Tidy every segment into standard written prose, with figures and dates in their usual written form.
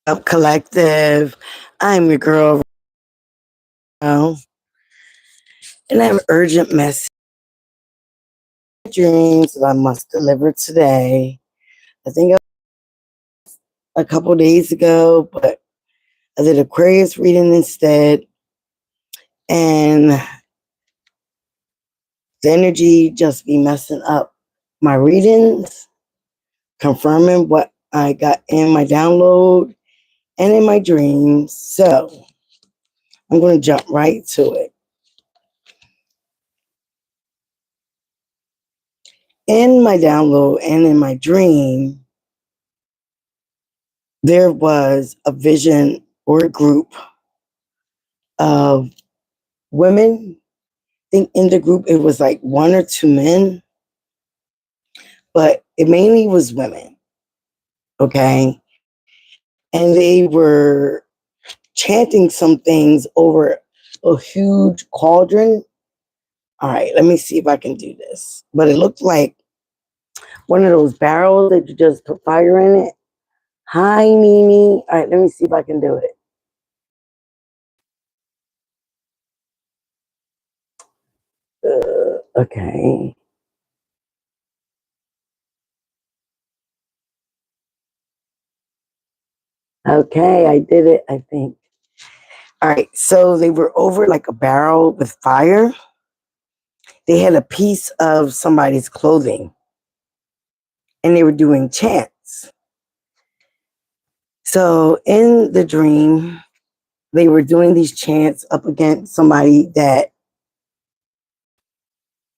Up Collective. I'm your girl, Ro, and I have an urgent message. Dreams that I must deliver today. I think a couple days ago, but I did Aquarius reading instead, and the energy just be messing up my readings, confirming what I got in my download and in my dreams. So I'm going to jump right to it. In my download and in my dream, there was a vision or a group of women. I think in the group it was like one or two men, but it mainly was women. Okay. And they were chanting some things over a huge cauldron. All right, let me see if I can do this. But it looked like one of those barrels that you just put fire in it. Hi, Mimi. All right, let me see if I can do it. Okay. Okay, I did it, I think. All right, so they were over like a barrel with fire. They had a piece of somebody's clothing and they were doing chants. So in the dream, they were doing these chants up against somebody that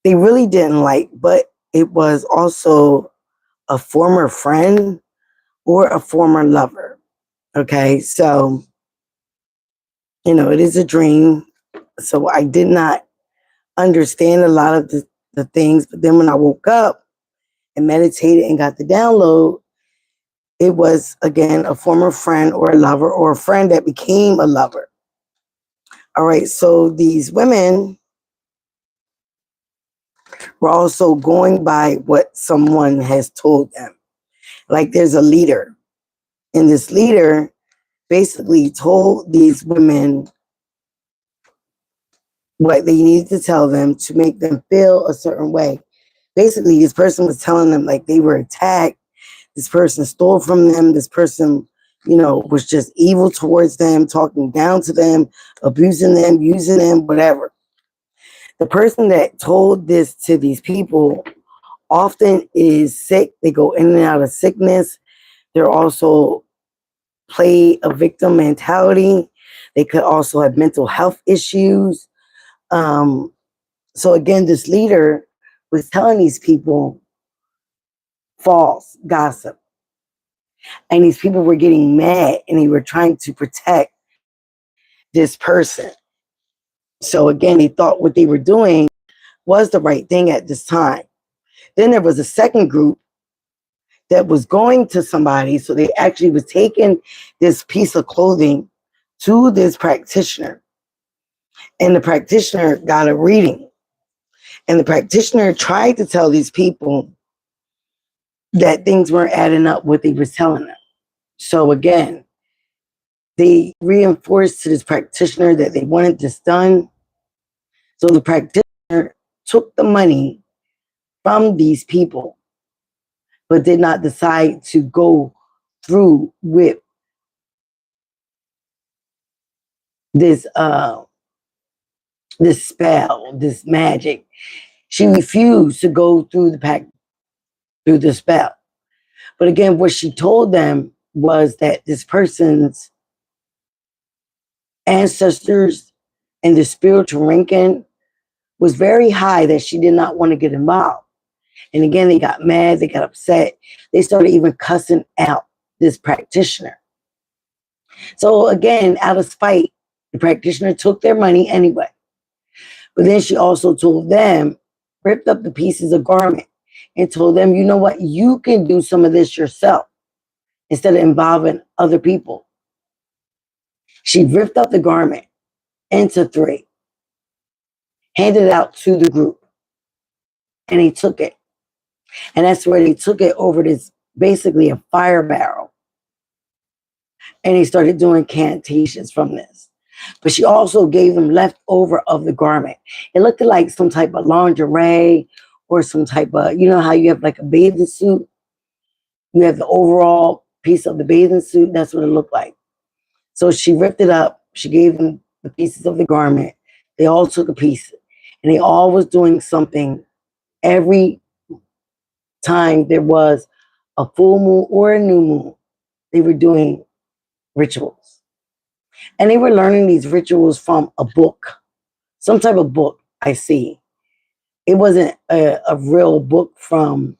they really didn't like, but it was also a former friend or a former lover. Okay, so, it is a dream. So I did not understand a lot of the things, but then when I woke up and meditated and got the download, it was again a former friend or a lover or a friend that became a lover. All right, so these women were also going by what someone has told them. Like there's a leader, and this leader basically told these women what they needed to tell them to make them feel a certain way. Basically, this person was telling them like they were attacked. This person stole from them. This person, was just evil towards them, talking down to them, abusing them, using them, whatever. The person that told this to these people often is sick. They go in and out of sickness. They're also play a victim mentality. They could also have mental health issues. So again, this leader was telling these people false gossip. And these people were getting mad and they were trying to protect this person. So again, they thought what they were doing was the right thing at this time. Then there was a second group that was going to somebody. So they actually was taking this piece of clothing to this practitioner. And the practitioner got a reading. And the practitioner tried to tell these people that things weren't adding up what they was telling them. So again, they reinforced to this practitioner that they wanted this done. So the practitioner took the money from these people, but did not decide to go through with this this spell, this magic. She refused to go through through the spell. But again, what she told them was that this person's ancestors and the spiritual ranking was very high that she did not want to get involved. And again, they got mad, they got upset. They started even cussing out this practitioner. So again, out of spite, the practitioner took their money anyway. But then she also told them, ripped up the pieces of garment and told them, you know what, you can do some of this yourself instead of involving other people. She ripped up the garment into three, handed it out to the group, and they took it. And that's where they took it over this basically a fire barrel. And they started doing cantations from this. But she also gave them leftover of the garment. It looked like some type of lingerie or some type of, you know how you have like a bathing suit? You have the overall piece of the bathing suit. That's what it looked like. So she ripped it up. She gave them the pieces of the garment. They all took a piece. And they all was doing something every time there was a full moon or a new moon. They were doing rituals. And they were learning these rituals from a book, some type of book I see. It wasn't a real book from,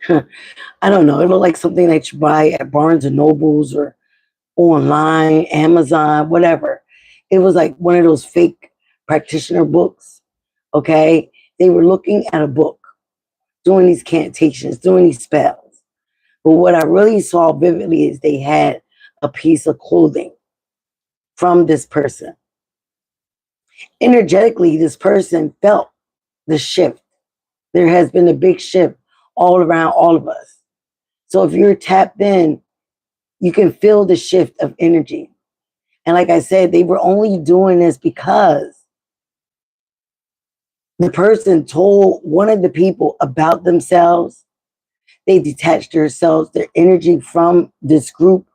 I don't know, it looked like something that you buy at Barnes and Nobles or online, Amazon, whatever. It was like one of those fake practitioner books, okay? They were looking at a book, doing these cantations, doing these spells. But what I really saw vividly is they had a piece of clothing from this person. Energetically, this person felt the shift. There has been a big shift all around all of us. So if you're tapped in, you can feel the shift of energy. And like I said, they were only doing this because the person told one of the people about themselves. They detached themselves, their energy from this group.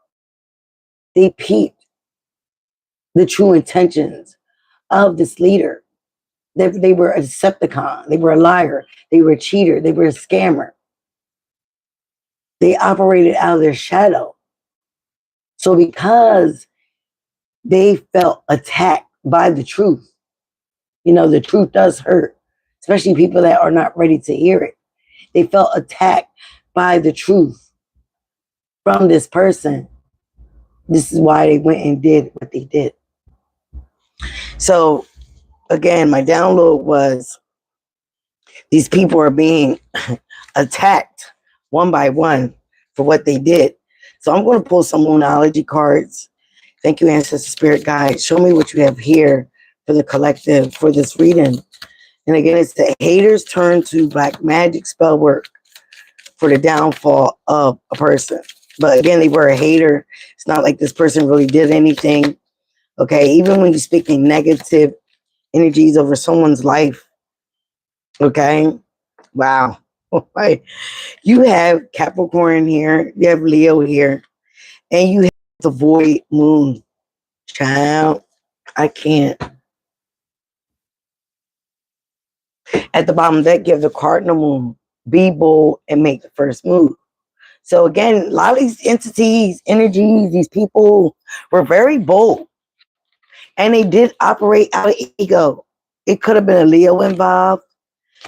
They peeped the true intentions of this leader. They were a Decepticon. They were a liar. They were a cheater. They were a scammer. They operated out of their shadow. So because they felt attacked by the truth, you know, the truth does hurt, especially people that are not ready to hear it. They felt attacked by the truth from this person. This is why they went and did what they did. So again, my download was these people are being attacked one by one for what they did. So I'm going to pull some Moonology cards. Thank you, Ancestor Spirit Guide. Show me what you have here for the collective for this reading. And again, it's the haters turn to black magic spell work for the downfall of a person. But again, they were a hater. It's not like this person really did anything. Okay, even when you're speaking negative energies over someone's life. Okay, wow. You have Capricorn here, you have Leo here, and you have the void moon. Child, I can't. At the bottom deck, you have the cardinal moon. Be bold and make the first move. So again, a lot of these entities, energies, these people were very bold. And they did operate out of ego. It could have been a Leo involved.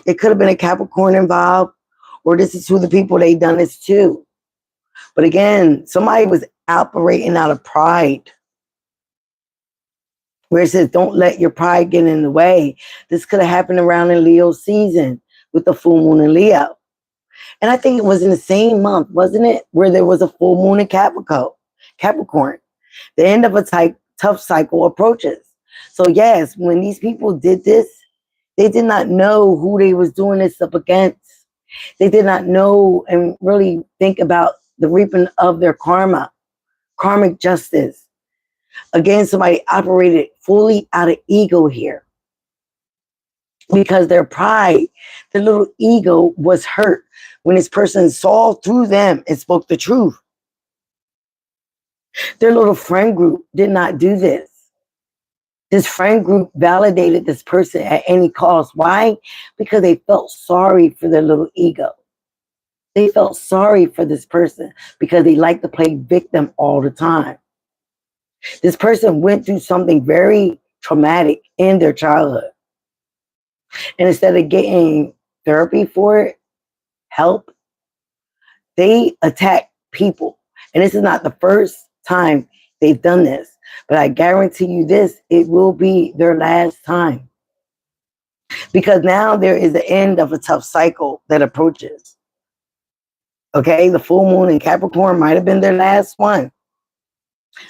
It could have been a Capricorn involved. Or this is who the people they done this to. But again, somebody was operating out of pride. Where it says, don't let your pride get in the way. This could have happened around in Leo season with the full moon in Leo. And I think it was in the same month, wasn't it? Where there was a full moon in Capricorn. The end of a tough cycle approaches. So yes, when these people did this, they did not know who they was doing this up against. They did not know and really think about the reaping of their karma, karmic justice. Again, somebody operated fully out of ego here because their pride, their little ego was hurt when this person saw through them and spoke the truth. Their little friend group did not do this. This friend group validated this person at any cost. Why? Because they felt sorry for their little ego. They felt sorry for this person because they like to play victim all the time. This person went through something very traumatic in their childhood. And instead of getting therapy for it, help, they attack people. And this is not the first time they've done this. But I guarantee you this, it will be their last time. Because now there is the end of a tough cycle that approaches. Okay, the full moon in Capricorn might have been their last one.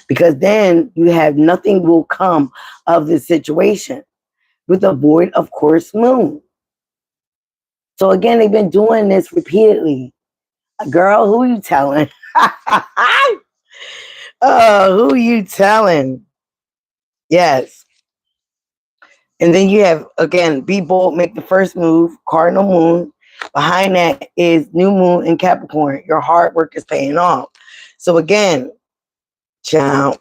Because then you have nothing will come of this situation with the void of course moon. So again, they've been doing this repeatedly. Girl, who are you telling? Oh, who you telling? Yes. And then you have, again, be bold, make the first move, cardinal moon. Behind that is new moon in Capricorn. Your hard work is paying off. So again, child,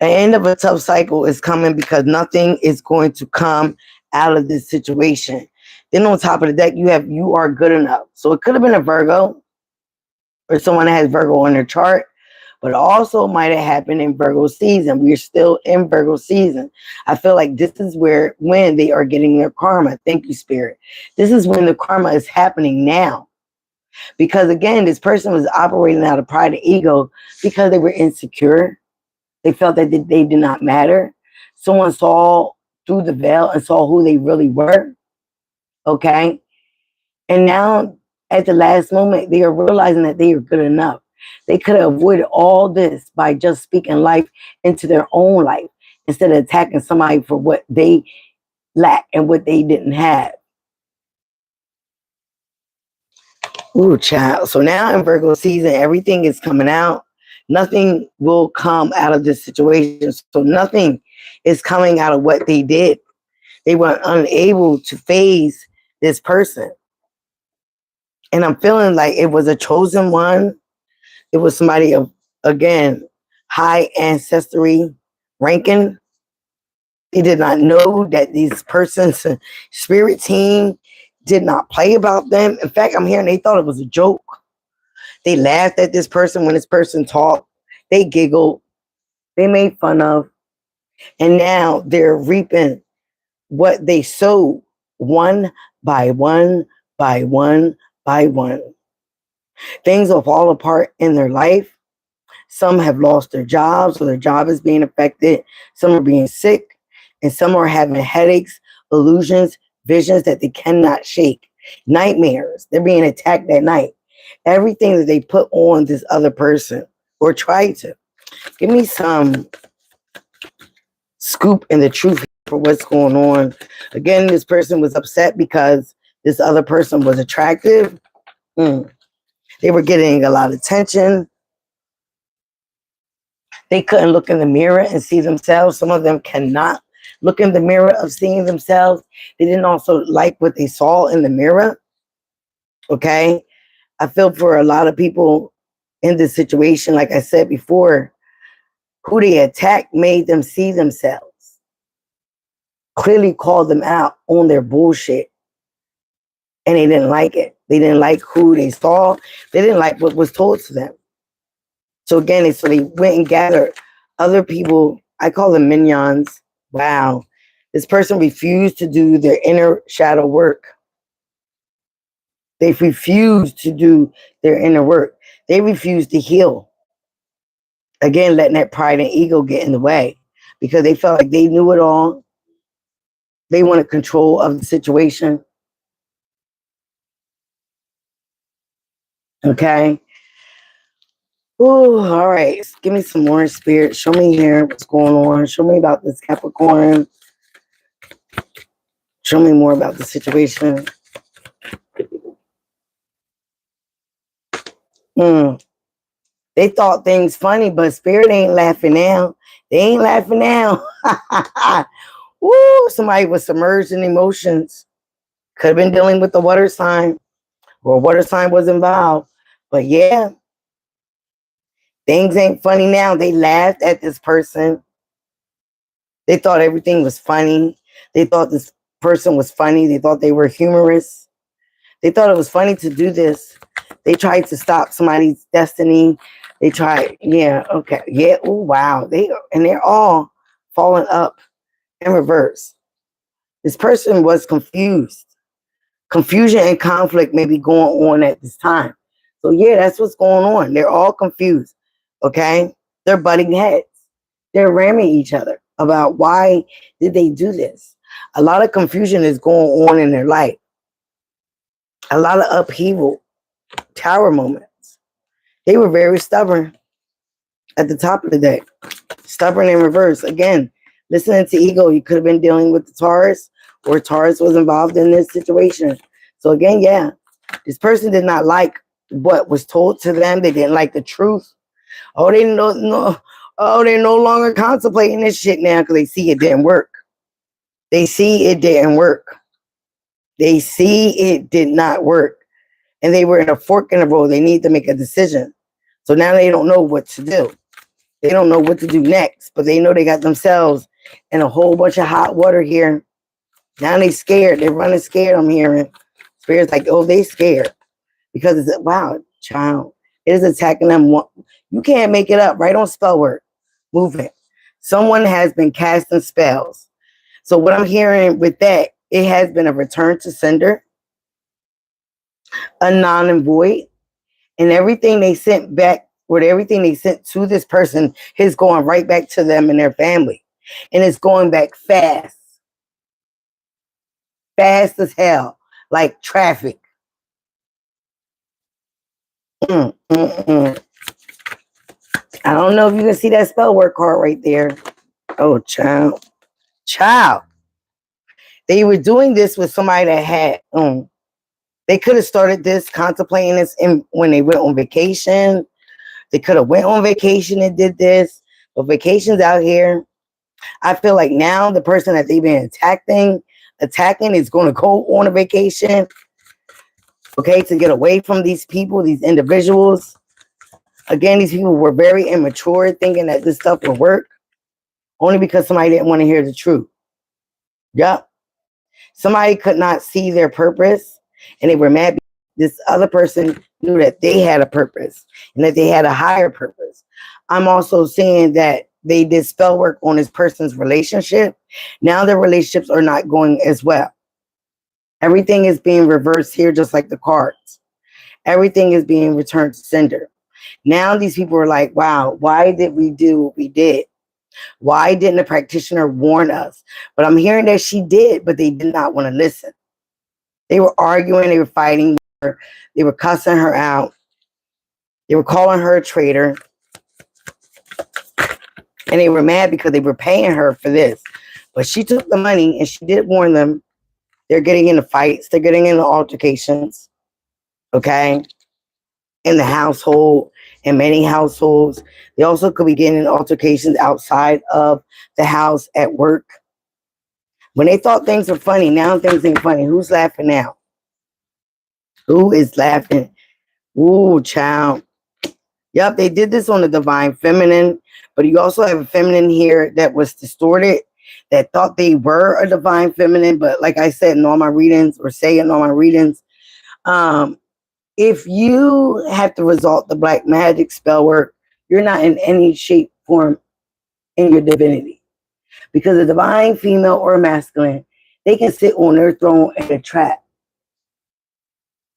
the end of a tough cycle is coming because nothing is going to come out of this situation. Then on top of the deck, you are good enough. So it could have been a Virgo or someone that has Virgo on their chart, but it also might have happened in Virgo season. We're still in Virgo season. I feel like this is when they are getting their karma. Thank you, Spirit. This is when the karma is happening now. Because again, this person was operating out of pride and ego because they were insecure. They felt that they did not matter. Someone saw through the veil and saw who they really were. Okay. And now at the last moment, they are realizing that they are good enough. They could have avoided all this by just speaking life into their own life instead of attacking somebody for what they lack and what they didn't have. Ooh, child. So now in Virgo season, everything is coming out. Nothing will come out of this situation. So nothing is coming out of what they did. They were unable to phase this person. And I'm feeling like it was a chosen one. It was somebody of, again, high ancestry ranking. They did not know that these person's spirit team did not play about them. In fact, I'm hearing they thought it was a joke. They laughed at this person when this person talked. They giggled. They made fun of. And now they're reaping what they sowed one by one by one by one. Things will fall apart in their life. Some have lost their jobs, so their job is being affected. Some are being sick, and some are having headaches, illusions, visions that they cannot shake, nightmares. They're being attacked at night. Everything that they put on this other person or try to. Give me some scoop in the truth for what's going on. Again, this person was upset because this other person was attractive. They were getting a lot of attention. They couldn't look in the mirror and see themselves. Some of them cannot look in the mirror of seeing themselves. They didn't also like what they saw in the mirror. Okay. I feel for a lot of people in this situation, like I said before, who they attacked made them see themselves, clearly called them out on their bullshit. And they didn't like it. They didn't like who they saw. They didn't like what was told to them. So again, so they went and gathered other people. I call them minions. Wow. This person refused to do their inner shadow work. They refused to do their inner work. They refused to heal. Again, letting that pride and ego get in the way because they felt like they knew it all. They wanted control of the situation. Okay. Ooh, all right. Give me some more, Spirit. Show me here what's going on. Show me about this Capricorn. Show me more about the situation. They thought things funny, but Spirit ain't laughing now. They ain't laughing now. Woo, somebody was submerged in emotions. Could have been dealing with the water sign, or water sign was involved. But yeah, things ain't funny now. They laughed at this person. They thought everything was funny. They thought this person was funny. They thought they were humorous. They thought it was funny to do this. They tried to stop somebody's destiny. They tried, yeah, okay, yeah, oh wow. They're all falling up in reverse. This person was confused. Confusion and conflict may be going on at this time. So yeah, that's what's going on. They're all confused. Okay? They're butting heads. They're ramming each other about why did they do this. A lot of confusion is going on in their life. A lot of upheaval, tower moments. They were very stubborn at the top of the day. Stubborn in reverse. Again, listening to ego, you could have been dealing with the Taurus, or Taurus was involved in this situation. So again, yeah, this person did not like what was told to them. They didn't like the truth. Oh, they no, oh, they're no longer contemplating this shit now because they see it didn't work. They see it didn't work. They see it did not work. And they were in a fork in the road. They need to make a decision. So now they don't know what to do. They don't know what to do next, but they know they got themselves in a whole bunch of hot water here. Now they scared. They're running scared, I'm hearing. Spirit's like, oh, they scared. Because it's, wow, child, it is attacking them. You can't make it up, right? On spell word movement. Someone has been casting spells. So what I'm hearing with that, it has been a return to sender, a non and void, and everything they sent back, or everything they sent to this person is going right back to them and their family. And it's going back fast. Fast as hell. Like traffic. I don't know if you can see that spell work card right there. Oh, child. Child. They were doing this with somebody that had, they could have started this, contemplating this when they went on vacation. They could have went on vacation and did this. But vacations out here, I feel like now the person that they've been attacking is going to go on a vacation, okay, to get away from these people, these individuals. Again, these people were very immature, thinking that this stuff would work, only because somebody didn't want to hear the truth. Yep. Somebody could not see their purpose, and they were mad because this other person knew that they had a purpose and that they had a higher purpose. I'm also seeing that they did spell work on this person's relationship. Now their relationships are not going as well. Everything is being reversed here, just like the cards. Everything is being returned to sender. Now these people are like, wow, why did we do what we did? Why didn't the practitioner warn us? But I'm hearing that she did, but they did not want to listen. They were arguing, they were fighting, they were cussing her out. They were calling her a traitor. And they were mad because they were paying her for this. But she took the money and she did warn them. They're getting into fights. They're getting into altercations. Okay? In the household, in many households. They also could be getting in altercations outside of the house, at work. When they thought things were funny, now things ain't funny. Who's laughing now? Who is laughing? Ooh, child. Yep, they did this on the divine feminine, but you also have a feminine here that was distorted, that thought they were a divine feminine. But like I said in all my readings, or say in all my readings, if you have to resort the black magic spell work, you're not in any shape, form in your divinity. Because a divine female or masculine, they can sit on their throne and attract.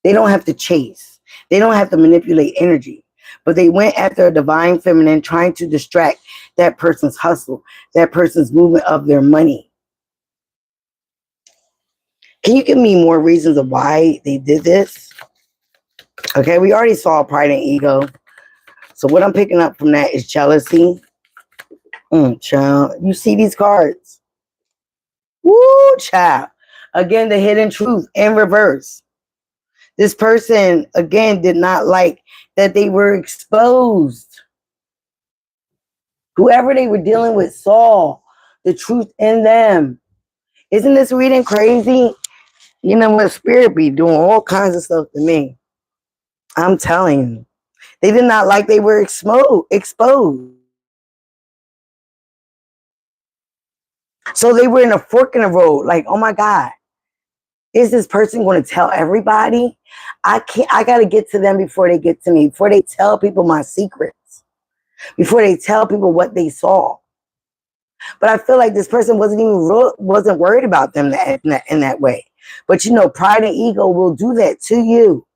They don't have to chase. They don't have to manipulate energy. But they went after a divine feminine, trying to distract that person's hustle, that person's movement of their money. Can you give me more reasons of why they did this? Okay, we already saw pride and ego. So what I'm picking up from that is jealousy. Child, you see these cards? Woo, child. Again, the hidden truth in reverse. This person, again, did not like that they were exposed. Whoever they were dealing with saw the truth in them. Isn't this reading crazy? You know what? Spirit be doing all kinds of stuff to me. I'm telling you. They did not like they were exposed. So they were in a fork in the road. Like, oh my God. Is this person going to tell everybody? I got to get to them before they get to me. Before they tell people my secrets. Before they tell people what they saw. But I feel like this person wasn't worried about them in that way. But you know, pride and ego will do that to you.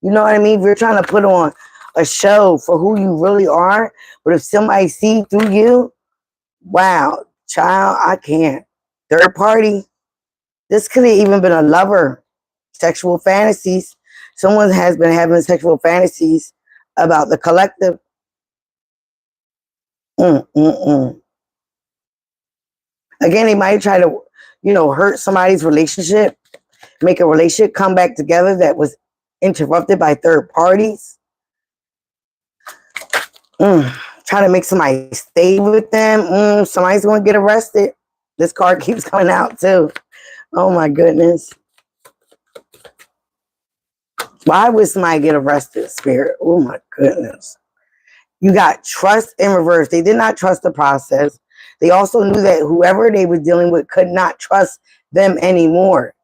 You know what I mean? If you're trying to put on a show for who you really are, but if somebody sees through you, wow, child, I can't. Third party. This could have even been a lover. Sexual fantasies. Someone has been having sexual fantasies about the collective. Again, they might try to, hurt somebody's relationship, make a relationship come back together that was interrupted by third parties. Trying to make somebody stay with them. Somebody's going to get arrested. This card keeps coming out too. Oh my goodness. Why would somebody get arrested, Spirit? Oh my goodness. You got trust in reverse. They did not trust the process. They also knew that whoever they were dealing with could not trust them anymore.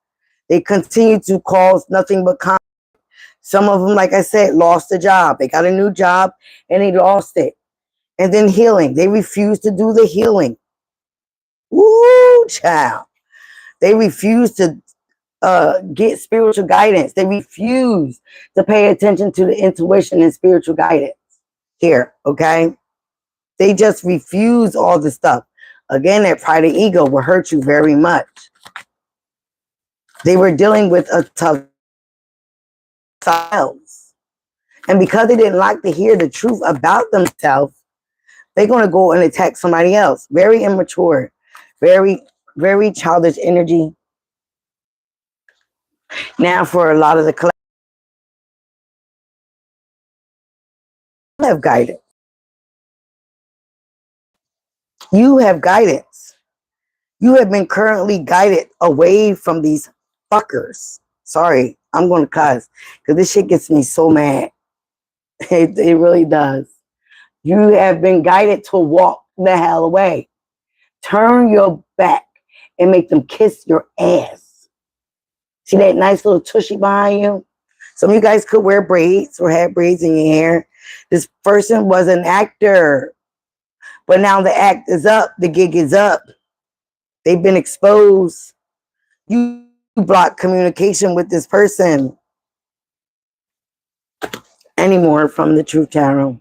They continued to cause nothing but conflict. Some of them, like I said, lost a job. They got a new job and they lost it. And then healing. They refused to do the healing. Woo, child. They refused to get spiritual guidance. They refuse to pay attention to the intuition and spiritual guidance here, okay? They just refuse all the stuff. Again, that pride and ego will hurt you very much. They were dealing with a tough themselves. And because they didn't like to hear the truth about themselves, they're going to go and attack somebody else. Very immature. Very, very childish energy. Now for a lot of the collective, have guidance. You have guidance. You have been currently guided away from these fuckers. Sorry, I'm going to cuss because this shit gets me so mad. It really does. You have been guided to walk the hell away. Turn your back and make them kiss your ass. See that nice little tushy behind you? Some of you guys could wear braids or have braids in your hair. This person was an actor. But now the act is up. The gig is up. They've been exposed. You block communication with this person anymore from the Truth Tarot.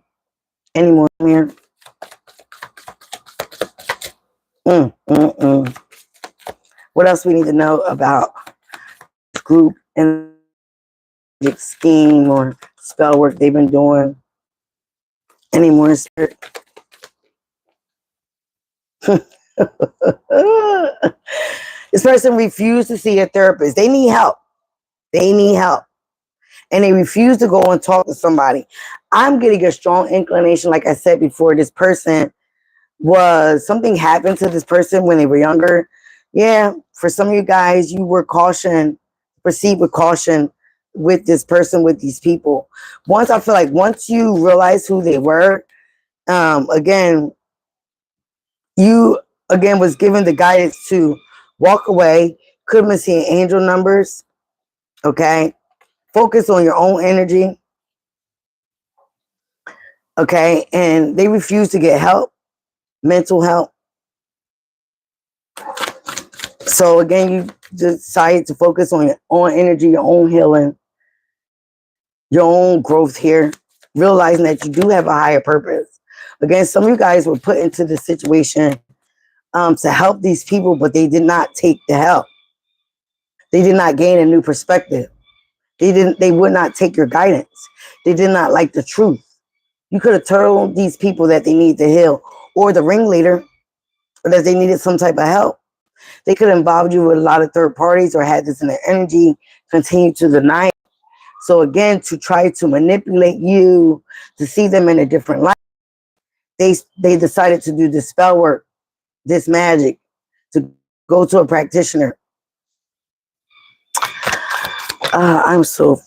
Anymore here. What else we need to know about this group and scheme or spell work they've been doing? Anymore, Spirit? This person refused to see a therapist. They need help. They need help. And they refuse to go and talk to somebody. I'm getting a strong inclination, like I said before, this person was, something happened to this person when they were younger. Yeah, for some of you guys, you were cautioned, proceed with caution with this person, with these people. Once, I feel like once you realize who they were, again, you, again, was given the guidance to walk away. Could have been seeing angel numbers. Okay. Focus on your own energy. Okay. And they refuse to get help, mental help. So again, you decide to focus on your own energy, your own healing, your own growth here, realizing that you do have a higher purpose. Again, some of you guys were put into the situation to help these people, but they did not take the help. They did not gain a new perspective. They would not take your guidance. They did not like the truth. You could have told these people that they need to heal, or the ringleader, or that they needed some type of help. They could have involved you with a lot of third parties or had this in their energy, continue to deny it. So again, to try to manipulate you, to see them in a different light, they decided to do this spell work, this magic, to go to a practitioner. I'm so...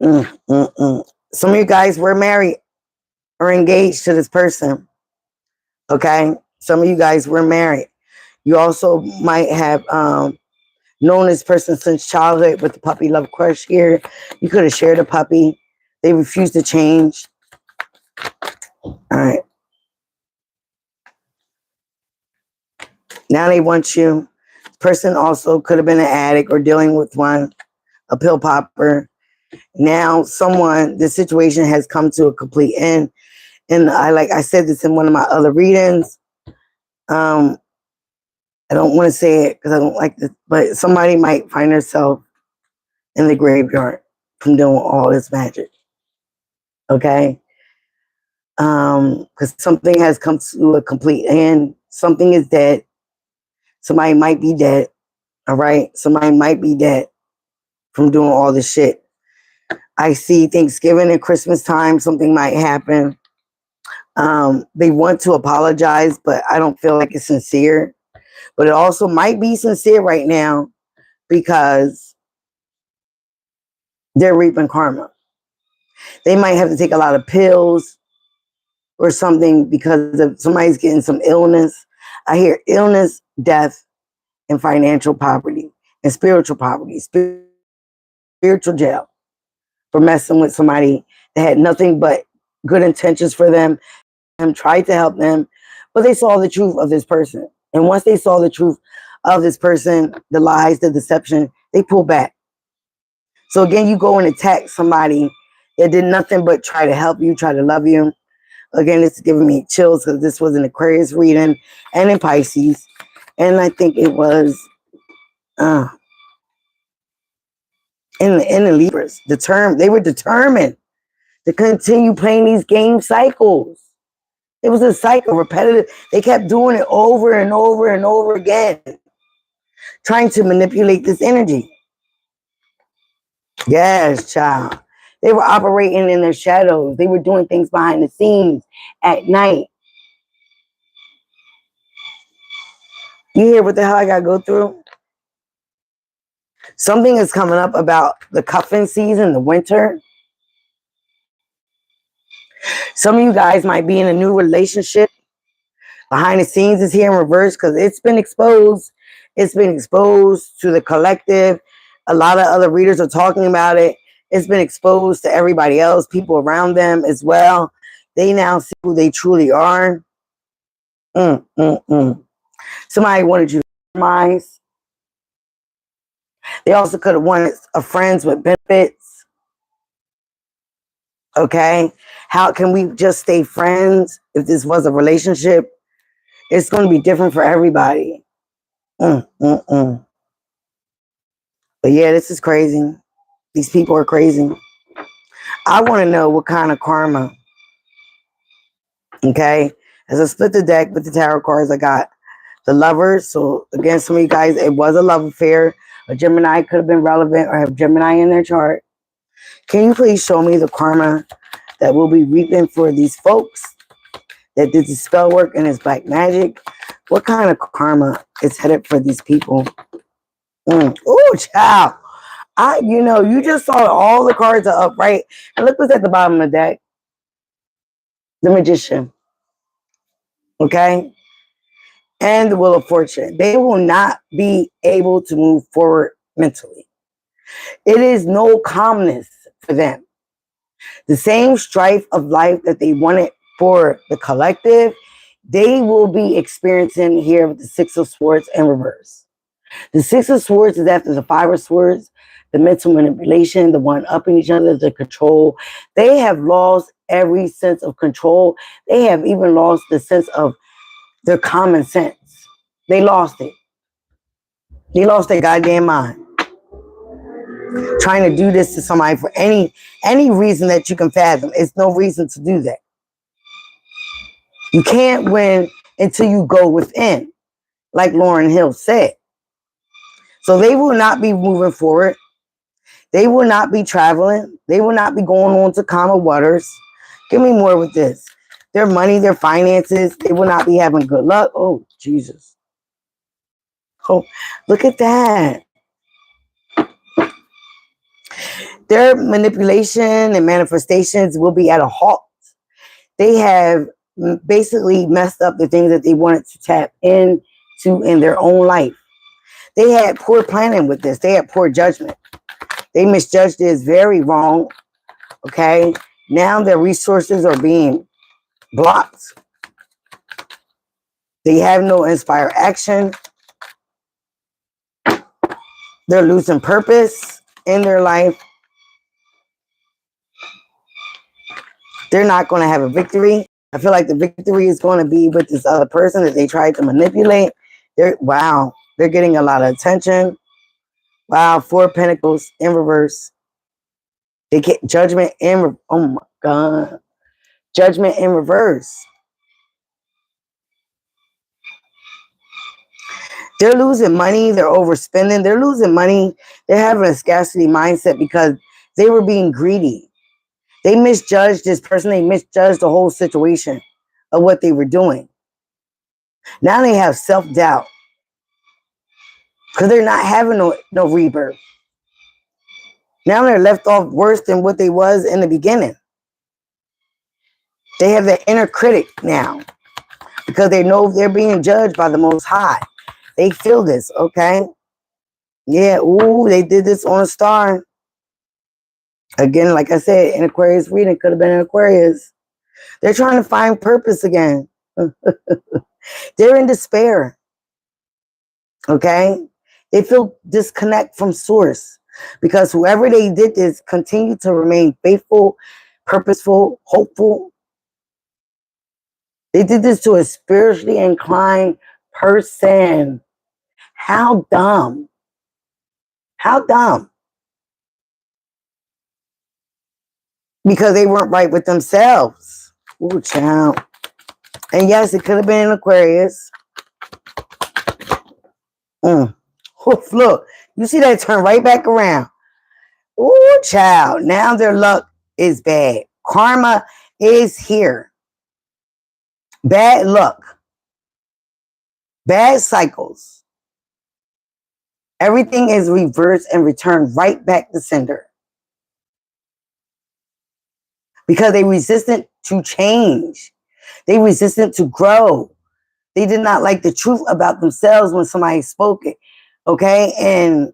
Some of you guys were married or engaged to this person. Okay? Some of you guys were married. You also might have known this person since childhood with the puppy love crush here. You could have shared a puppy. They refused to change. All right. Now they want you. This person also could have been an addict or dealing with one, a pill popper. Now the situation has come to a complete end. And like I said this in one of my other readings. I don't want to say it because I don't like this, but somebody might find herself in the graveyard from doing all this magic. Okay? Because something has come to a complete end. Something is dead. Somebody might be dead. All right? Somebody might be dead from doing all this shit. I see Thanksgiving and Christmas time, something might happen. They want to apologize, but I don't feel like it's sincere. But it also might be sincere right now because they're reaping karma. They might have to take a lot of pills or something because of somebody's getting some illness. I hear illness, death, and financial poverty and spiritual poverty, spiritual jail for messing with somebody that had nothing but good intentions for them and tried to help them, but they saw the truth of this person. And once they saw the truth of this person, the lies, the deception, they pull back. So again, you go and attack somebody that did nothing but try to help you, try to love you. Again, it's giving me chills because this was an Aquarius reading and in Pisces. And I think it was in the Libras. They were determined to continue playing these game cycles. It was a cycle, repetitive. They kept doing it over and over and over again, trying to manipulate this energy. Yes, child. They were operating in their shadows. They were doing things behind the scenes at night. You hear what the hell I got to go through? Something is coming up about the cuffing season, the winter. Some of you guys might be in a new relationship. Behind the scenes is here in reverse because it's been exposed. It's been exposed to the collective. A lot of other readers are talking about it. It's been exposed to everybody else, people around them as well. They now see who they truly are. Somebody wanted you to compromise. They also could have wanted a friends with benefits. Okay. How can we just stay friends if this was a relationship? It's going to be different for everybody. But yeah, this is crazy. These people are crazy. I want to know what kind of karma. Okay. As I split the deck with the tarot cards, I got the Lovers. So again, some of you guys, it was a love affair. A Gemini could have been relevant or have Gemini in their chart. Can you please show me the karma that we'll be reaping for these folks that did the spell work and it's black magic? What kind of karma is headed for these people? Oh, child. You just saw all the cards are up, right? And look what's at the bottom of the deck. The Magician. Okay? And the Wheel of Fortune. They will not be able to move forward mentally. It is no calmness for them. The same strife of life that they wanted for the collective, they will be experiencing here with the Six of Swords in reverse. The Six of Swords is after the Five of Swords, the mental manipulation, the one-upping each other, the control. They have lost every sense of control. They have even lost the sense of their common sense. They lost it. They lost their goddamn mind. Trying to do this to somebody for any reason that you can fathom. It's no reason to do that. You can't win until you go within, like Lauryn Hill said. So they will not be moving forward. They will not be traveling. They will not be going on to calmer waters. Give me more with this. Their money, their finances, they will not be having good luck. Oh, Jesus. Oh, look at that. Their manipulation and manifestations will be at a halt. They have basically messed up the things that they wanted to tap into in their own life. They had poor planning with this. They had poor judgment. They misjudged this very wrong. Okay. Now their resources are being blocked. They have no inspired action. They're losing purpose in their life. They're not going to have a victory. I feel like the victory is going to be with this other person that they tried to manipulate. They're getting a lot of attention. Wow, Four of Pentacles in reverse. They get Judgment in, oh my God. Judgment in reverse. They're losing money. They're overspending. They're losing money. They're having a scarcity mindset because they were being greedy. They misjudged this person. They misjudged the whole situation. of what they were doing. Now they have self-doubt because they're not having no rebirth. Now they're left off worse than what they was in the beginning. They have that inner critic now because they know they're being judged by the Most High. They feel this, okay? Yeah, ooh, they did this on a star. Again, like I said, in Aquarius reading, could have been in Aquarius. They're trying to find purpose again. They're in despair, okay? They feel disconnect from source because whoever they did this continued to remain faithful, purposeful, hopeful. They did this to a spiritually inclined person. How dumb. How dumb. Because they weren't right with themselves. Ooh, child. And yes, it could have been in Aquarius. Oof, look, you see that turn right back around. Ooh, child. Now their luck is bad. Karma is here. Bad luck. Bad cycles. Everything is reversed and returned right back to sender. Because they resistant to change. They resistant to grow. They did not like the truth about themselves when somebody spoke it. Okay? And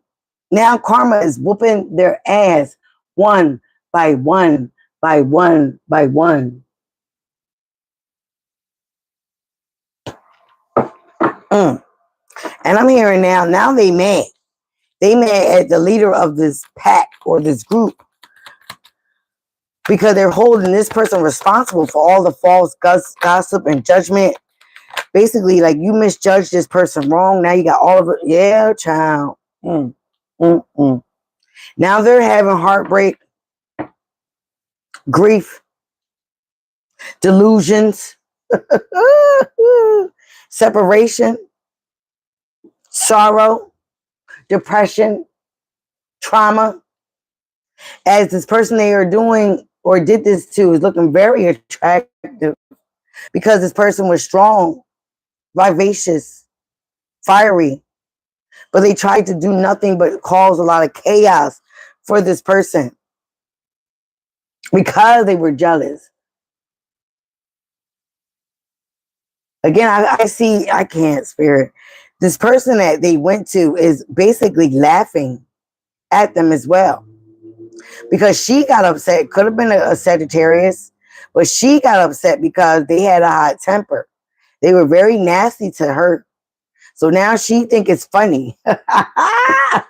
now karma is whooping their ass one by one by one by one. And I'm hearing now they mad. They mad at the leader of this pack or this group because they're holding this person responsible for all the false gossip and judgment. Basically, like, you misjudged this person wrong. Now you got all of it. Yeah, child. Now they're having heartbreak, grief, delusions, separation, sorrow, depression, trauma. As this person they are doing or did this to is looking very attractive because this person was strong, vivacious, fiery, but they tried to do nothing but cause a lot of chaos for this person because they were jealous. Again, I can't, spirit. This person that they went to is basically laughing at them as well. Because she got upset. Could have been a Sagittarius, but she got upset because they had a hot temper. They were very nasty to her. So now she think it's funny. I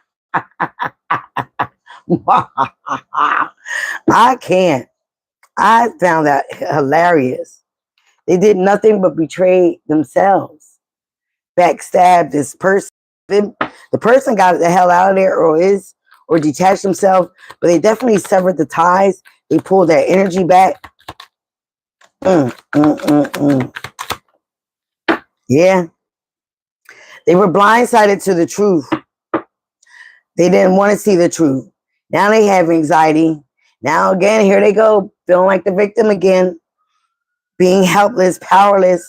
can't. I found that hilarious. They did nothing but betray themselves. Backstab this person. The person got the hell out of there or detached themselves, but they definitely severed the ties. They pulled that energy back. Yeah. They were blindsided to the truth. They didn't want to see the truth. Now they have anxiety. Now again, here they go, feeling like the victim again, being helpless, powerless,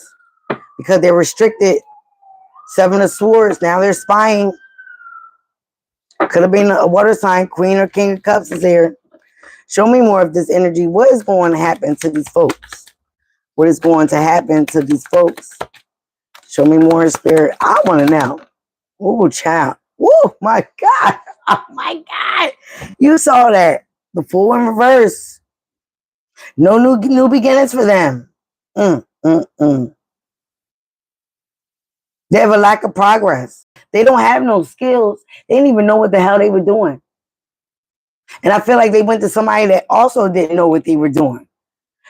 because they're restricted. Seven of Swords. Now they're spying. Could have been a water sign. Queen or King of Cups is here. Show me more of this energy. What is going to happen to these folks? What is going to happen to these folks? Show me more, spirit. I want to know. Oh, child. Oh, my God. Oh, my God. You saw that. The Fool in reverse. No new beginnings for them. They have a lack of progress. They don't have no skills. They didn't even know what the hell they were doing. And I feel like they went to somebody that also didn't know what they were doing.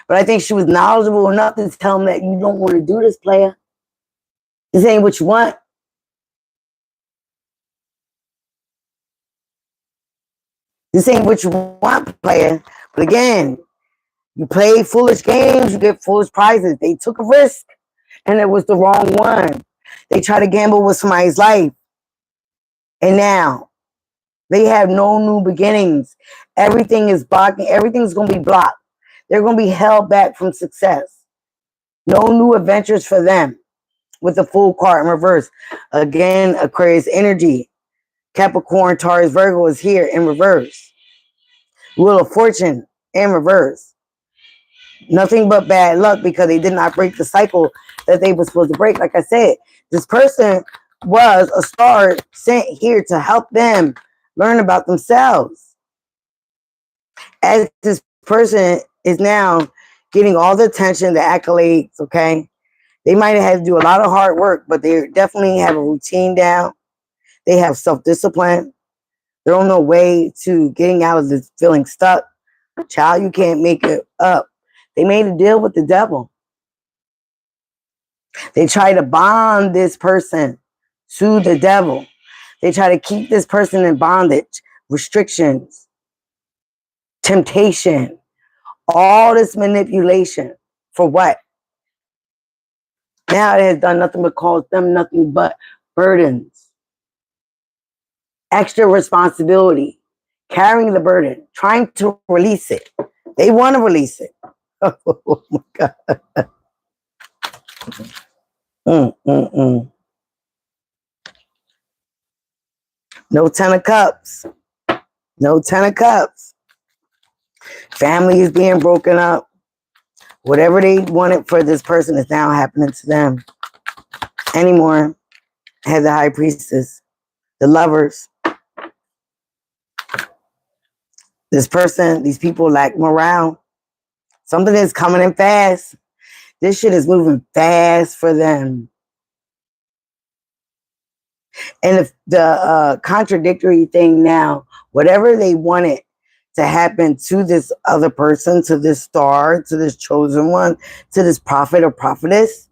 But I think she was knowledgeable enough to tell them that you don't want to do this, player. This ain't what you want. This ain't what you want, player. But again, you play foolish games, you get foolish prizes. They took a risk, and it was the wrong one. They try to gamble with somebody's life. And now, they have no new beginnings. Everything is blocking. Everything's going to be blocked. They're going to be held back from success. No new adventures for them. With the full card in reverse. Again, Aquarius energy. Capricorn, Taurus, Virgo is here in reverse. Wheel of Fortune in reverse. Nothing but bad luck because they did not break the cycle that they were supposed to break. Like I said, this person was a star sent here to help them learn about themselves. As this person is now getting all the attention, the accolades, okay? They might have had to do a lot of hard work, but they definitely have a routine down. They have self-discipline. They're on their way to getting out of this feeling stuck. Child, you can't make it up. They made a deal with the devil. They try to bond this person to the devil. They try to keep this person in bondage, restrictions, temptation, all this manipulation. For what? Now it has done nothing but cause them nothing but burdens, extra responsibility, carrying the burden, trying to release it. They want to release it. Oh my God. No 10 of Cups. No 10 of Cups. Family is being broken up. Whatever they wanted for this person is now happening to them. Anymore. Had the High Priestess. The Lovers. This person, these people lack morale. Something is coming in fast. This shit is moving fast for them. And if the contradictory thing now, whatever they wanted to happen to this other person, to this star, to this chosen one, to this prophet or prophetess,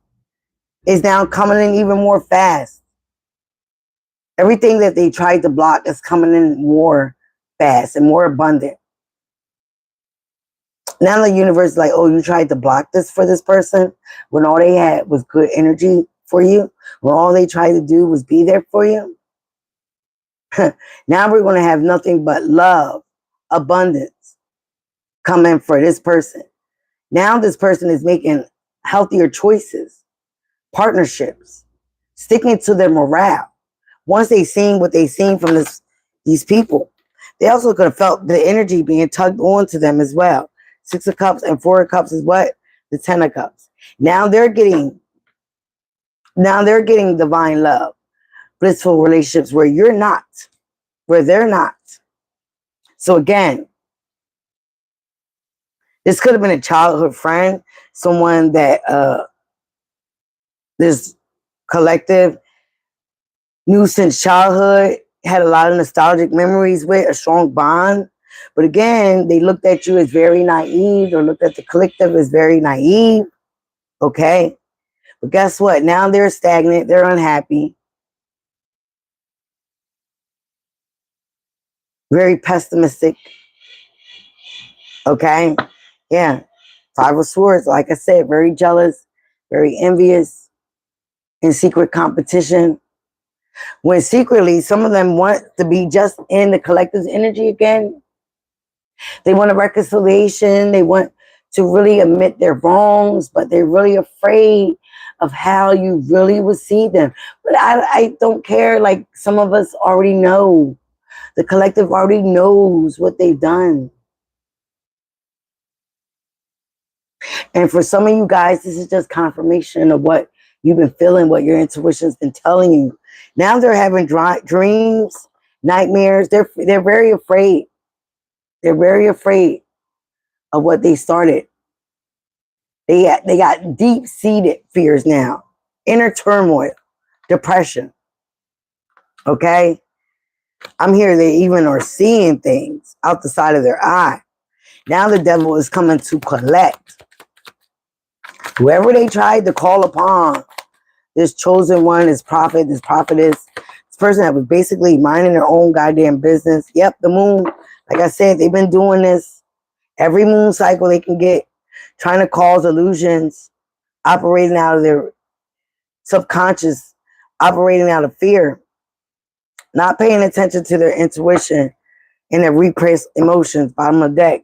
is now coming in even more fast. Everything that they tried to block is coming in more fast and more abundant. Now the universe is like, oh, you tried to block this for this person when all they had was good energy for you, when all they tried to do was be there for you. Now we're going to have nothing but love, abundance coming for this person. Now this person is making healthier choices, partnerships, sticking to their morale. Once they seen what they seen from these people, they also could have felt the energy being tugged on to them as well. 6 of Cups and 4 of Cups is what? The 10 of Cups. Now they're getting divine love, blissful relationships where you're not, where they're not. So again, this could have been a childhood friend, someone that this collective knew since childhood, had a lot of nostalgic memories with, a strong bond. But again, they looked at you as very naive, or looked at the collective as very naive. Okay? But guess what? Now they're stagnant. They're unhappy. Very pessimistic. Okay? Yeah. 5 of Swords, like I said, very jealous, very envious, in secret competition. When secretly, some of them want to be just in the collective's energy again. They want a reconciliation. They want to really admit their wrongs, but they're really afraid of how you really will see them. But I don't care. Like, some of us already know. The collective already knows what they've done. And for some of you guys, this is just confirmation of what you've been feeling, what your intuition's been telling you. Now they're having dreams, nightmares. They're very afraid. They're very afraid of what they started. They got deep-seated fears now. Inner turmoil, depression. Okay? I'm here, they even are seeing things out the side of their eye. Now the devil is coming to collect. Whoever they tried to call upon, this chosen one, this prophet, this prophetess, this person that was basically minding their own goddamn business. Yep, the moon, like I said, they've been doing this every moon cycle they can get, trying to cause illusions, operating out of their subconscious, operating out of fear, not paying attention to their intuition and their repressed emotions. Bottom of the deck.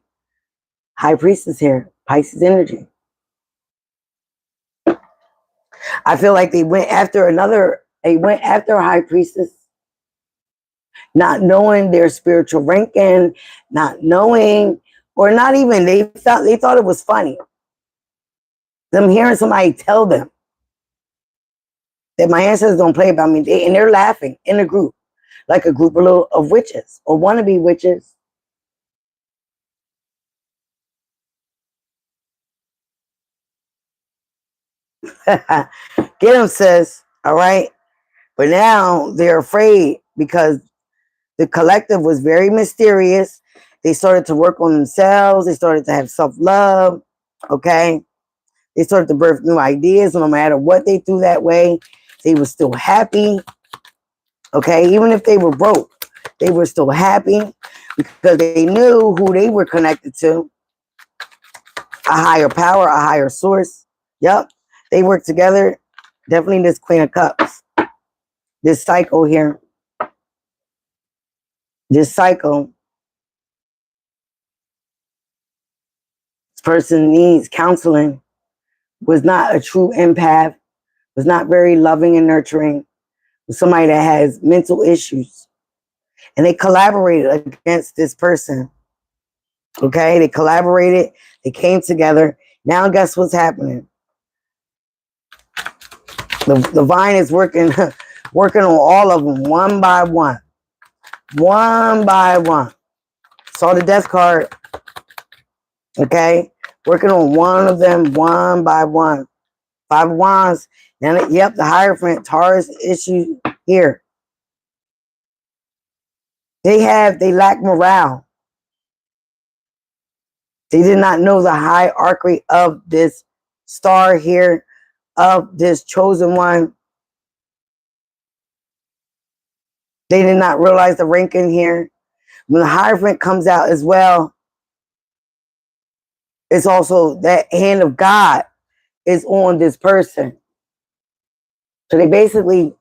High Priestess here, Pisces energy. I feel like they went after a high priestess, not knowing their spiritual ranking, not knowing, or not even, they thought it was funny. Them hearing somebody tell them that my ancestors don't play about me, and they're laughing in a group, like a group of witches or wannabe witches. Get them, sis. All right. But now they're afraid because the collective was very mysterious. They started to work on themselves. They started to have self-love. Okay. They started to birth new ideas. No matter what they threw that way, they were still happy. Okay. Even if they were broke, they were still happy because they knew who they were connected to. A higher power, a higher source. Yep. They work together. Definitely this Queen of Cups. This cycle here. This cycle. This person needs counseling. Was not a true empath. Was not very loving and nurturing. Was somebody that has mental issues. And they collaborated against this person. Okay? They collaborated. They came together. Now guess what's happening? The vine is working on all of them one by one. One by one. Saw the death card. Okay? Working on one of them one by one. 5 of Wands. Now, yep, the Hierophant, Taurus issue here. They lack morale. They did not know the hierarchy of this star here, of this chosen one. They did not realize the ranking here. When the Hierophant comes out as well, it's also that hand of God is on this person. So they basically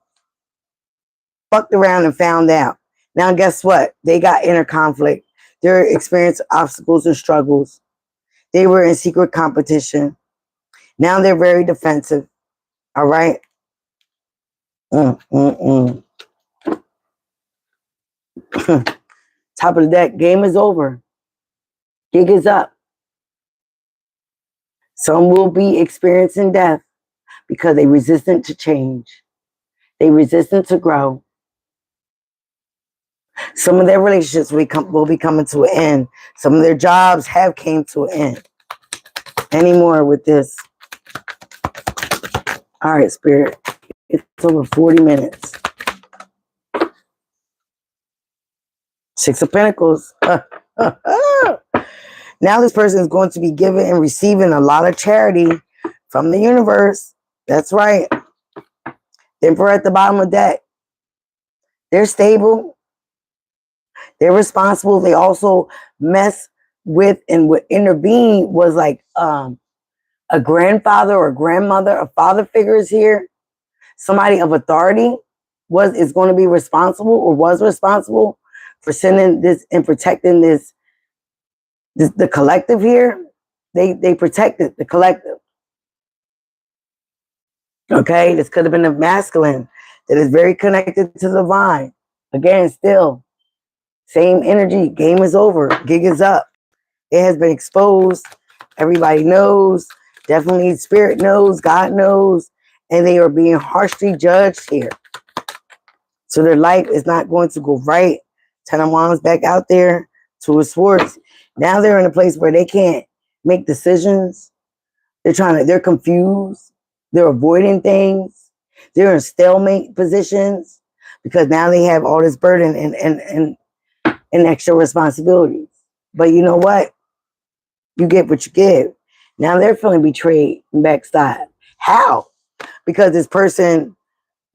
fucked around and found out. Now guess what? They got inner conflict. They experienced obstacles and struggles. They were in secret competition. Now they're very defensive. All right? Top of the deck. Game is over. Gig is up. Some will be experiencing death because they're resistant to change. They're resistant to grow. Some of their relationships will be coming to an end. Some of their jobs have came to an end. Any more with this? All right, Spirit. It's over 40 minutes. 6 of Pentacles. Now this person is going to be giving and receiving a lot of charity from the universe. That's right. Emperor at the bottom of the deck. They're stable. They're responsible. They also mess with and would intervene was like a grandfather or grandmother, a father figure is here. Somebody of authority is going to be responsible or was responsible for sending this and protecting this the collective here. They protected the collective. Okay, this could have been a masculine that is very connected to the divine. Again, still, same energy. Game is over. Gig is up. It has been exposed. Everybody knows. Definitely Spirit knows. God knows. And they are being harshly judged here. So their life is not going to go right. 10 of Wands back out there. 2 of Swords. Now they're in a place where they can't make decisions. They're confused. They're avoiding things. They're in stalemate positions because now they have all this burden and extra responsibilities. But you know what? You get what you give. Now they're feeling betrayed and backstabbed. How? Because this person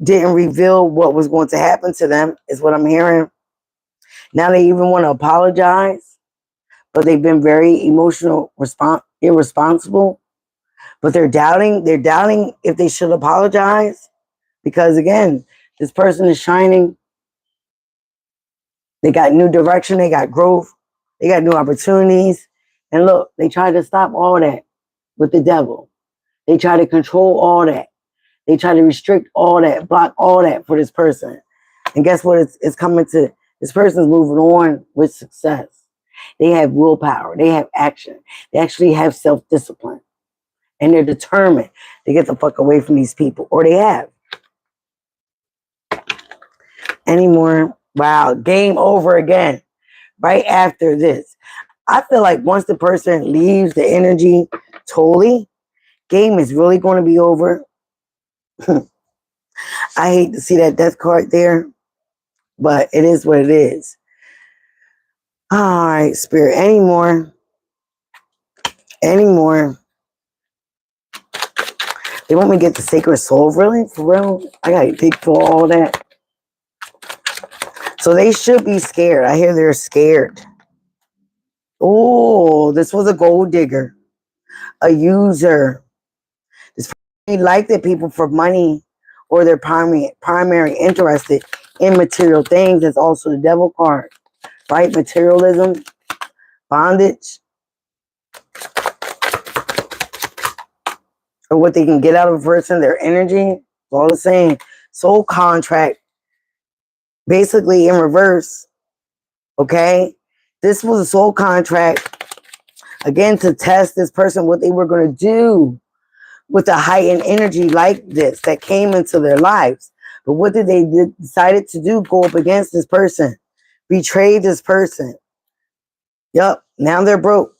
didn't reveal what was going to happen to them, is what I'm hearing. Now they even want to apologize, but they've been very irresponsible. But they're doubting if they should apologize. Because again, this person is shining. They got new direction. They got growth. They got new opportunities. And look, they tried to stop all that with the devil. They try to control all that. They try to restrict all that, block all that for this person. And guess what? It's coming to, this person's moving on with success. They have willpower. They have action. They actually have self-discipline. And they're determined to get the fuck away from these people. Or they have. Anymore. Wow. Game over again. Right after this. I feel like once the person leaves the energy totally, game is really going to be over. I hate to see that death card there. But it is what it is. All right, Spirit. Anymore. They want me to get the sacred soul, really? For real? I gotta dig for all that. So they should be scared. I hear they're scared. Oh, this was a gold digger. A user. This like the people for money, or they're primary interested in material things. That's also the devil card. Right? Materialism. Bondage. Or what they can get out of a person, their energy. It's all the same. Soul contract. Basically in reverse. Okay? This was a soul contract. Again, to test this person, what they were going to do with the heightened energy like this that came into their lives. But what did they decided to do? Go up against this person. Betray this person. Yup. Now they're broke.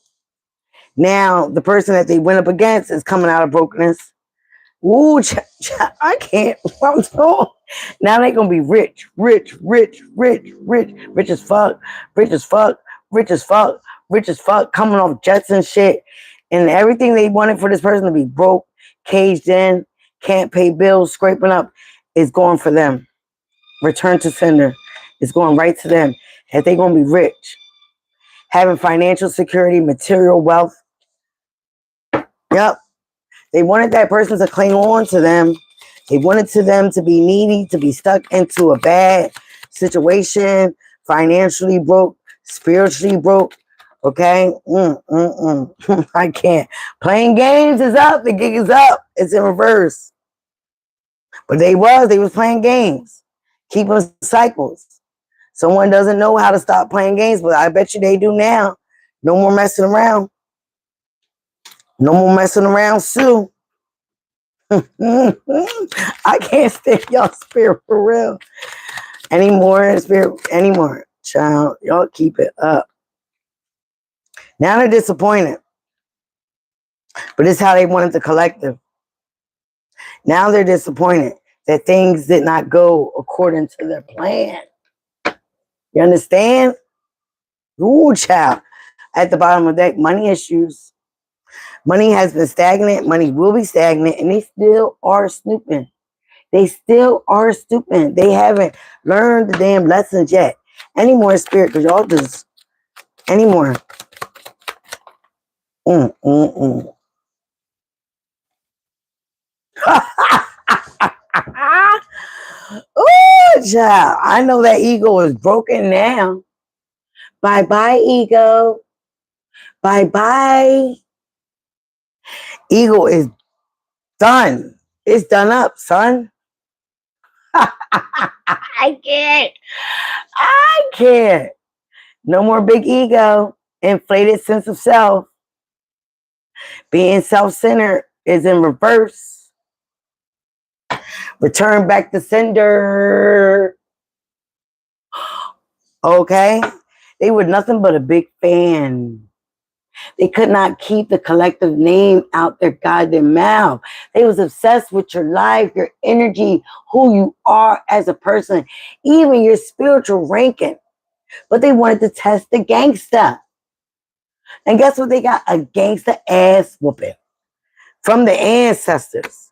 Now, the person that they went up against is coming out of brokenness. Ooh, I can't. Now they're going to be rich as fuck, coming off jets and shit. And everything they wanted for this person to be broke, caged in, can't pay bills, scraping up, is going for them. Return to sender. It's going right to them. And they're going to be rich. Having financial security, material wealth. Yep. They wanted that person to cling on to them. They wanted them to be needy, to be stuck into a bad situation, financially broke, spiritually broke. Okay? I can't. Playing games is up. The gig is up. It's in reverse. But they was playing games. Keeping cycles. Someone doesn't know how to stop playing games, but I bet you they do now. No more messing around. No more messing around, Sue. I can't stand y'all spirit for real. Anymore, spirit, anymore. Child, y'all keep it up. Now they're disappointed. But it's how they wanted the collective. Now they're disappointed that things did not go according to their plan. You understand? Ooh, child. At the bottom of the deck, money issues. Money has been stagnant. Money will be stagnant. And they still are snooping. They still are stupid. They haven't learned the damn lessons yet. Anymore, spirit, because y'all just... Anymore. Ooh, child. I know that ego is broken now. Bye-bye, ego. Bye-bye. Ego is done. It's done up, son. I can't. No more big ego. Inflated sense of self. Being self-centered is in reverse. Return back to sender. Okay? They were nothing but a big fan. They could not keep the collective name out their goddamn mouth. They was obsessed with your life, your energy, who you are as a person, even your spiritual ranking. But they wanted to test the gangster. And guess what they got? A gangster ass whooping from the ancestors.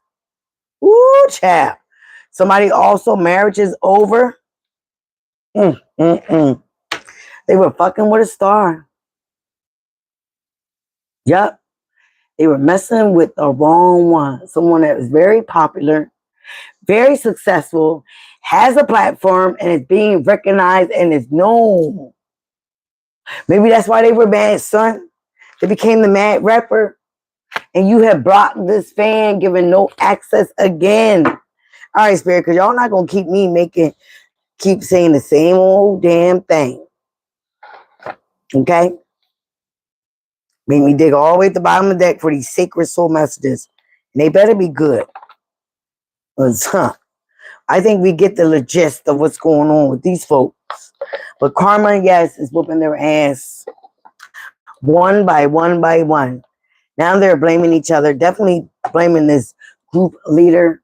Ooh, child. Somebody also, marriage is over. They were fucking with a star. Yup. They were messing with the wrong one. Someone that was very popular, very successful, has a platform, and is being recognized and is known. Maybe that's why they were mad, son. They became the mad rapper. And you have blocked this fan, giving no access again. All right, Spirit, because y'all not going to keep me keep saying the same old damn thing. Okay? Make me dig all the way at the bottom of the deck for these sacred soul messages. And they better be good. I think we get the gist of what's going on with these folks. But karma, yes, is whooping their ass. One by one by one. Now they're blaming each other. Definitely blaming this group leader,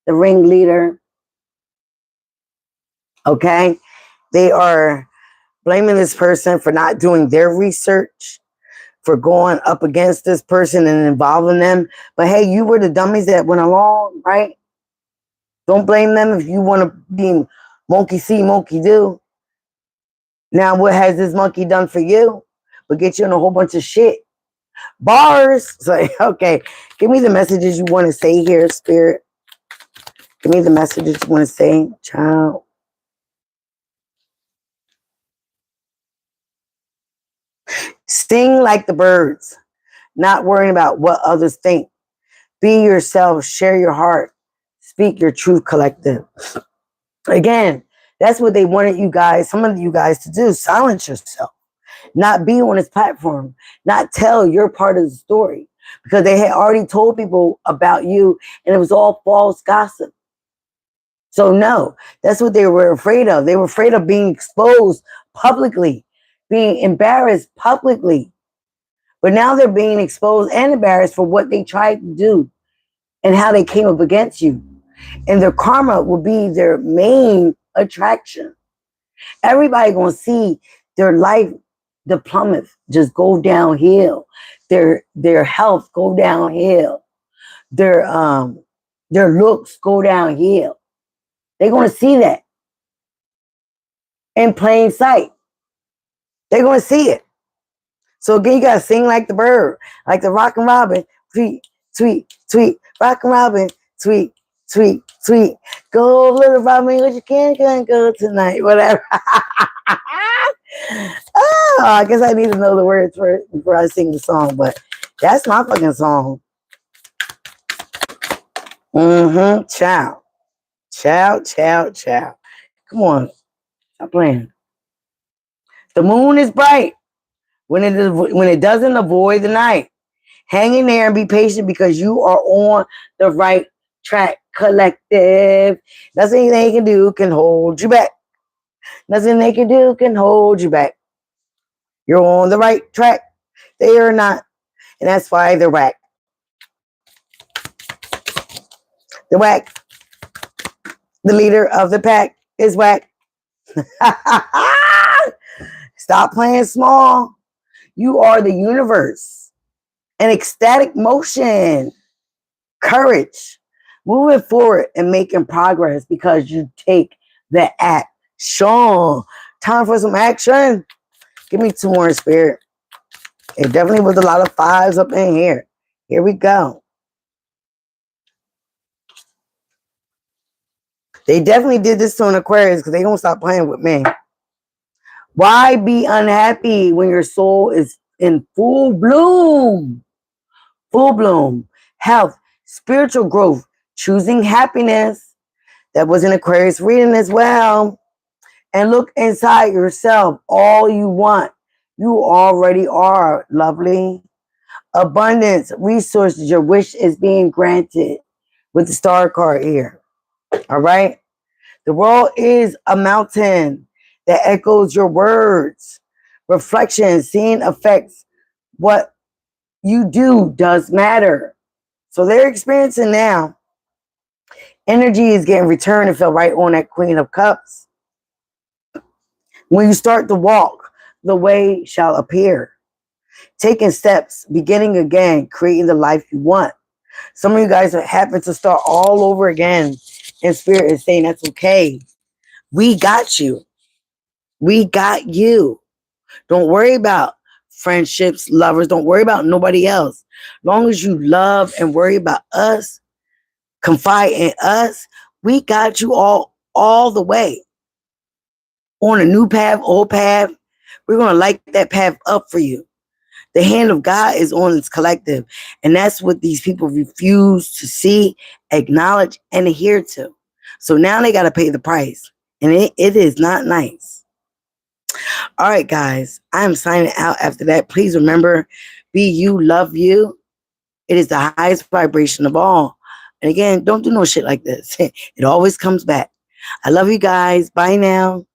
the ringleader. Okay? They are blaming this person for not doing their research, for going up against this person and involving them. But hey, you were the dummies that went along, right? Don't blame them if you want to be monkey see, monkey do. Now, what has this monkey done for you? But get you in a whole bunch of shit. Bars. So, okay, give me the messages you want to say here, Spirit. Give me the messages you want to say, child. Sing like the birds, not worrying about what others think. Be yourself, share your heart, speak your truth, collective. Again, that's what they wanted you guys, some of you guys to do. Silence yourself. Not be on this platform. Not tell your part of the story. Because they had already told people about you and it was all false gossip. So no, that's what they were afraid of. They were afraid of being exposed publicly, being embarrassed publicly. But now they're being exposed and embarrassed for what they tried to do and how they came up against you. And their karma will be their main attraction. Everybody gonna see their life, the plummet, just go downhill. Their health go downhill. Their looks go downhill. They're gonna see that in plain sight. They're gonna see it. So again, you gotta sing like the bird, like the Rockin' Robin, tweet, tweet, tweet, Rockin' Robin, tweet, tweet, tweet. Go, little Robin, what you can't go tonight, whatever. Oh, I guess I need to know the words for it before I sing the song, but that's my fucking song. Ciao. Ciao, ciao, ciao. Come on. Stop playing. The moon is bright when it doesn't avoid the night. Hang in there and be patient because you are on the right track, collective. Nothing they can do can hold you back. Nothing they can do can hold you back. You're on the right track. They are not. And that's why they're whack. They're whack. The leader of the pack is whack. Stop playing small. You are the universe. An ecstatic motion. Courage. Moving forward and making progress because you take the action. Time for some action. Give me 2 more, Spirit. It definitely was a lot of 5s up in here. Here we go. They definitely did this to an Aquarius because they don't stop playing with me. Why be unhappy when your soul is in full bloom? Full bloom. Health, spiritual growth, choosing happiness. That was an Aquarius reading as well. And look inside yourself. All you want. You already are, lovely. Abundance, resources, your wish is being granted with the star card here. All right? The world is a mountain that echoes your words. Reflection, seeing affects what you do does matter. So they're experiencing now. Energy is getting returned and fell right on that Queen of Cups. When you start to walk, the way shall appear. Taking steps, beginning again, creating the life you want. Some of you guys are happy to start all over again. And Spirit is saying that's okay. We got you. We got you. Don't worry about friendships, lovers. Don't worry about nobody else. As long as you love and worry about us, confide in us, we got you all the way. On a new path, old path, we're going to light that path up for you. The hand of God is on its collective. And that's what these people refuse to see, acknowledge, and adhere to. So now they got to pay the price. And it is not nice. All right, guys, I'm signing out after that. Please remember, be you, love you. It is the highest vibration of all. And again, don't do no shit like this. It always comes back. I love you guys. Bye now.